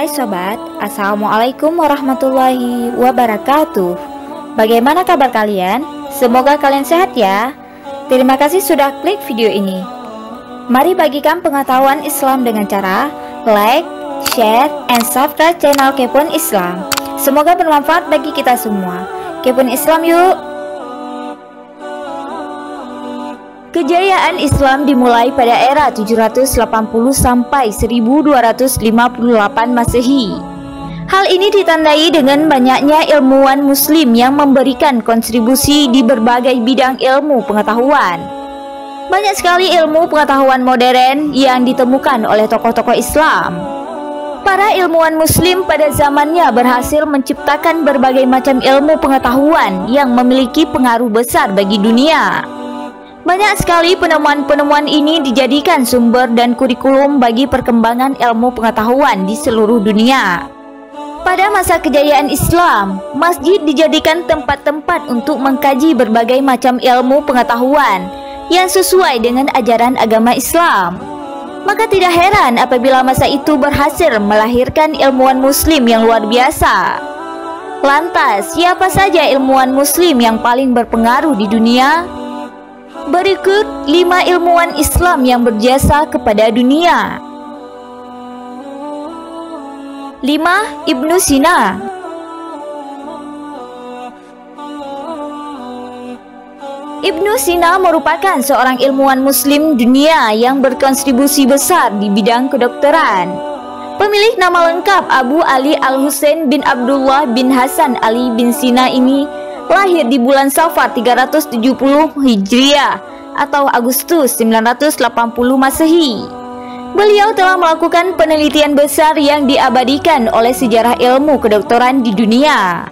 Hai sobat, Assalamualaikum warahmatullahi wabarakatuh. Bagaimana kabar kalian? Semoga kalian sehat ya. Terima kasih sudah klik video ini. Mari bagikan pengetahuan Islam dengan cara like, share, and subscribe channel Kepoin Islam. Semoga bermanfaat bagi kita semua. Kepoin Islam yuk. Kejayaan Islam dimulai pada era 780 sampai 1258 Masehi. Hal ini ditandai dengan banyaknya ilmuwan muslim yang memberikan kontribusi di berbagai bidang ilmu pengetahuan. Banyak sekali ilmu pengetahuan modern yang ditemukan oleh tokoh-tokoh Islam. Para ilmuwan muslim pada zamannya berhasil menciptakan berbagai macam ilmu pengetahuan yang memiliki pengaruh besar bagi dunia. Banyak sekali penemuan-penemuan ini dijadikan sumber dan kurikulum bagi perkembangan ilmu pengetahuan di seluruh dunia. Pada masa kejayaan Islam, masjid dijadikan tempat-tempat untuk mengkaji berbagai macam ilmu pengetahuan yang sesuai dengan ajaran agama Islam. Maka tidak heran apabila masa itu berhasil melahirkan ilmuwan muslim yang luar biasa. Lantas, siapa saja ilmuwan muslim yang paling berpengaruh di dunia? Berikut 5 ilmuwan Islam yang berjasa kepada dunia. 5. Ibnu Sina. Ibnu Sina merupakan seorang ilmuwan muslim dunia yang berkontribusi besar di bidang kedokteran. Pemilik nama lengkap Abu Ali Al-Husain bin Abdullah bin Hasan Ali bin Sina ini lahir di bulan Safar 370 Hijriah atau Agustus 980 Masehi. Beliau telah melakukan penelitian besar yang diabadikan oleh sejarah ilmu kedokteran di dunia.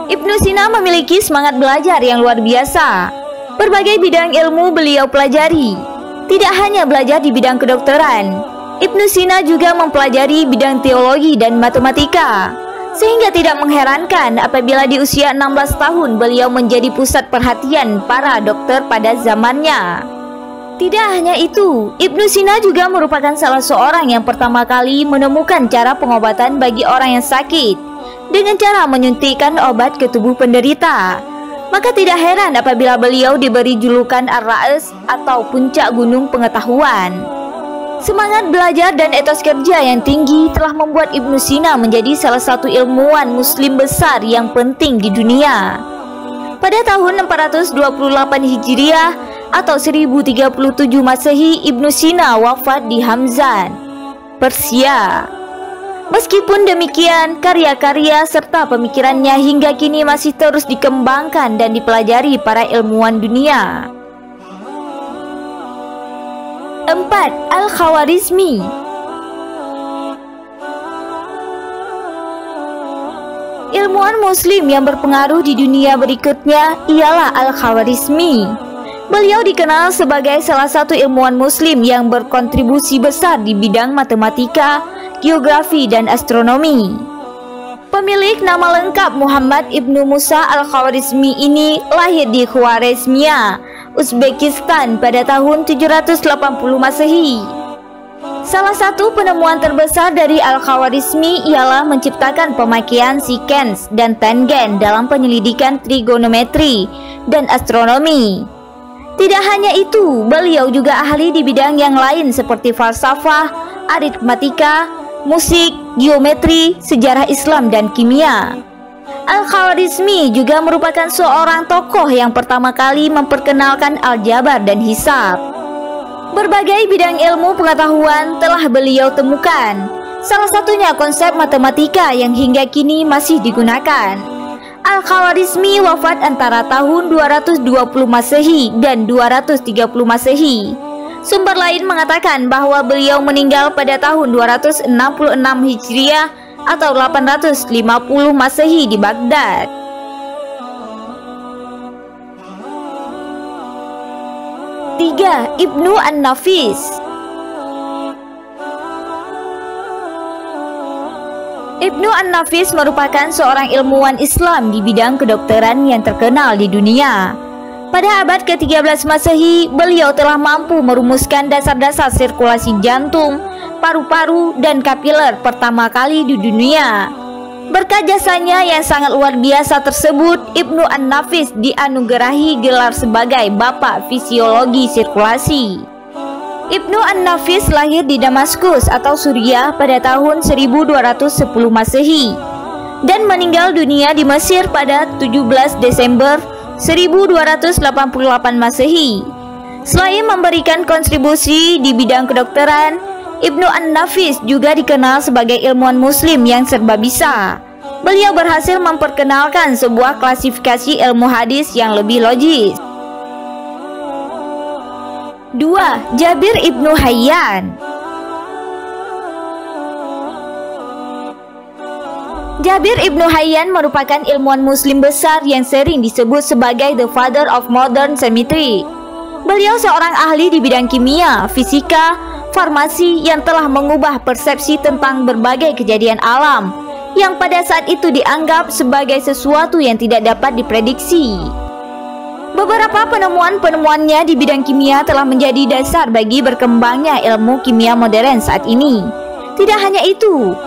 Ibnu Sina memiliki semangat belajar yang luar biasa. Berbagai bidang ilmu beliau pelajari. Tidak hanya belajar di bidang kedokteran, Ibnu Sina juga mempelajari bidang teologi dan matematika. Sehingga tidak mengherankan apabila di usia 16 tahun beliau menjadi pusat perhatian para dokter pada zamannya. Tidak hanya itu, Ibnu Sina juga merupakan salah seorang yang pertama kali menemukan cara pengobatan bagi orang yang sakit dengan cara menyuntikkan obat ke tubuh penderita. Maka tidak heran apabila beliau diberi julukan Ar-Ra'is atau puncak gunung pengetahuan. Semangat belajar dan etos kerja yang tinggi telah membuat Ibnu Sina menjadi salah satu ilmuwan muslim besar yang penting di dunia. Pada tahun 428 Hijriah atau 1037 Masehi, Ibnu Sina wafat di Hamzan, Persia. Meskipun demikian, karya-karya serta pemikirannya hingga kini masih terus dikembangkan dan dipelajari para ilmuwan dunia. 4. Al-Khawarizmi. Ilmuwan muslim yang berpengaruh di dunia berikutnya ialah Al-Khawarizmi. Beliau dikenal sebagai salah satu ilmuwan muslim yang berkontribusi besar di bidang matematika, geografi, dan astronomi. Pemilik nama lengkap Muhammad Ibnu Musa Al-Khawarizmi ini lahir di Khwarezmia, Uzbekistan pada tahun 780 Masehi. Salah satu penemuan terbesar dari Al-Khawarizmi ialah menciptakan pemakaian sekans dan tangen dalam penyelidikan trigonometri dan astronomi. Tidak hanya itu, beliau juga ahli di bidang yang lain seperti falsafah, aritmatika, musik, geometri, sejarah Islam, dan kimia. Al-Khawarizmi juga merupakan seorang tokoh yang pertama kali memperkenalkan aljabar dan hisab. Berbagai bidang ilmu pengetahuan telah beliau temukan. Salah satunya konsep matematika yang hingga kini masih digunakan. Al-Khawarizmi wafat antara tahun 220 Masehi dan 230 Masehi. Sumber lain mengatakan bahwa beliau meninggal pada tahun 266 Hijriah atau 850 Masehi di Baghdad. 3. Ibnu An-Nafis. Ibnu An-Nafis merupakan seorang ilmuwan Islam di bidang kedokteran yang terkenal di dunia. Pada abad ke-13 Masehi, beliau telah mampu merumuskan dasar-dasar sirkulasi jantung, paru-paru, dan kapiler pertama kali di dunia. Berkat jasanya yang sangat luar biasa tersebut, Ibnu An-Nafis dianugerahi gelar sebagai Bapak Fisiologi Sirkulasi. Ibnu An-Nafis lahir di Damaskus atau Suriah pada tahun 1210 Masehi dan meninggal dunia di Mesir pada 17 Desember 1288 Masehi. Selain memberikan kontribusi di bidang kedokteran, Ibnu An-Nafis juga dikenal sebagai ilmuwan muslim yang serba bisa. Beliau berhasil memperkenalkan sebuah klasifikasi ilmu hadis yang lebih logis. 2. Jabir Ibnu Hayyan. Jabir Ibnu Hayyan merupakan ilmuwan muslim besar yang sering disebut sebagai the father of modern science. Beliau seorang ahli di bidang kimia, fisika, farmasi yang telah mengubah persepsi tentang berbagai kejadian alam yang pada saat itu dianggap sebagai sesuatu yang tidak dapat diprediksi. Beberapa penemuan-penemuannya di bidang kimia telah menjadi dasar bagi berkembangnya ilmu kimia modern saat ini. Tidak hanya itu,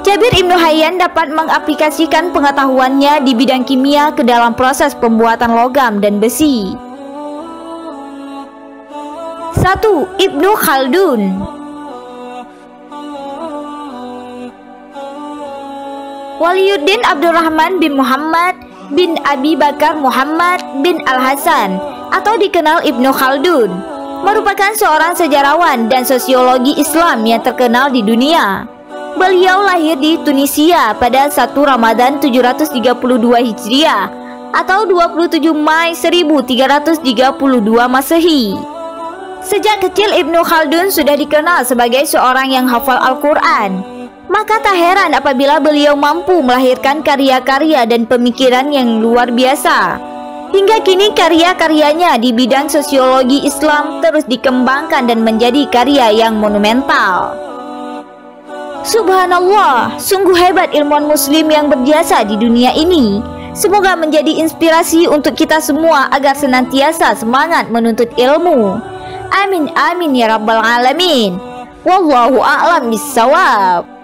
Jabir Ibnu Hayyan dapat mengaplikasikan pengetahuannya di bidang kimia ke dalam proses pembuatan logam dan besi. 1. Ibnu Khaldun. Waliuddin Abdurrahman bin Muhammad bin Abi Bakar Muhammad bin Al-Hasan atau dikenal Ibnu Khaldun merupakan seorang sejarawan dan sosiologi Islam yang terkenal di dunia. Beliau lahir di Tunisia pada 1 Ramadan 732 Hijriah atau 27 Mei 1332 Masehi. Sejak kecil Ibnu Khaldun sudah dikenal sebagai seorang yang hafal Al-Quran. Maka tak heran apabila beliau mampu melahirkan karya-karya dan pemikiran yang luar biasa. Hingga kini karya-karyanya di bidang sosiologi Islam terus dikembangkan dan menjadi karya yang monumental. Subhanallah, sungguh hebat ilmuwan muslim yang berjasa di dunia ini. Semoga menjadi inspirasi untuk kita semua agar senantiasa semangat menuntut ilmu. Amin amin ya rabbal alamin. Wallahu a'lam bissawab.